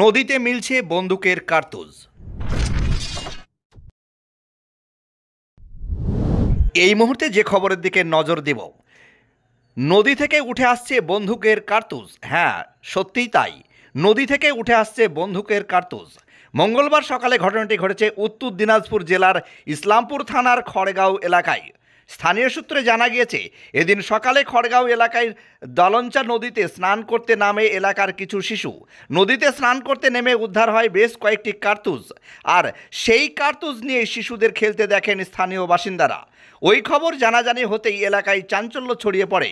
নদীতে মিলছে বন্দুকের কার্তুজ। এই মুহূর্তে যে খবরের দিকে নজর দেব, নদী থেকে উঠে আসছে বন্দুকের কার্তুজ। হ্যাঁ, সত্যিই তাই, নদী থেকে উঠে আসছে বন্দুকের কার্তুজ। মঙ্গলবার সকালে ঘটনাটি ঘটেছে উত্তর দিনাজপুর জেলার ইসলামপুর থানার খড়গাঁও এলাকায়। স্থানীয় সূত্রে জানা গিয়েছে, এদিন সকালে খড়গাঁও এলাকায় দলঞ্চা নদীতে স্নান করতে নামে এলাকার কিছু শিশু। নদীতে স্নান করতে নেমে উদ্ধার হয় বেশ কয়েকটি কার্তুজ, আর সেই কার্তুজ নিয়ে শিশুদের খেলতে দেখেন স্থানীয় বাসিন্দারা। ওই খবর জানাজানি হতেই এলাকায় চাঞ্চল্য ছড়িয়ে পড়ে।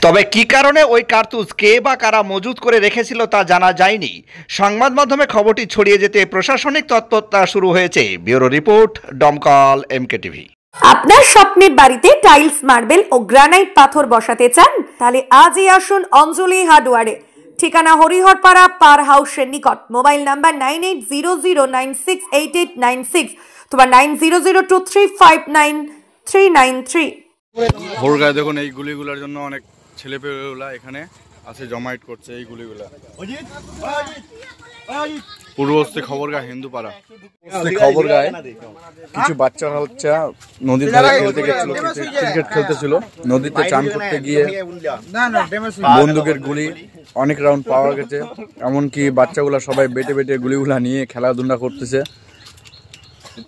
তবে কি কারণে ওই কার্তুজ কে বা কারা মজুত করে রেখেছিল তা জানা যায়নি। সংবাদ মাধ্যমে খবরটি ছড়িয়ে যেতে প্রশাসনিক তৎপরতা শুরু হয়েছে। Bureau report, Domkal MKTV। আপনার স্বপ্নের বাড়িতে টাইলস, মার্বেল ও গ্রানাইট পাথর বসাতে চান? তাহলে আজই আসুন অঞ্জলি হার্ডওয়্যারে। ঠিকানা হরিহরপাড়া পার হাউসের নিকট। মোবাইল নাম্বার 9800968896 অথবা 9002359393। ভোরগায় দেখুন, এই গুলিগুলোর জন্য অনেক ছেলেপেলেগুলা এখানে আছে, জমায়েত করছে এই গুলিগুলা। পূর্বস্থ খবরগাঁ হিন্দুপাড়া খবরগাঁয় কিছু বাচ্চারা হচ্ছে নদীর ধারে খেলতে গেছিল, ক্রিকেট খেলতেছিল। নদীতে চান করতে গিয়ে বন্দুকের গুলি অনেক রাউন্ড পাওয়া গেছে। এমনকি বাচ্চাগুলা সবাই বেটে বেটে গুলিগুলা নিয়ে খেলাধুলা করতেছে।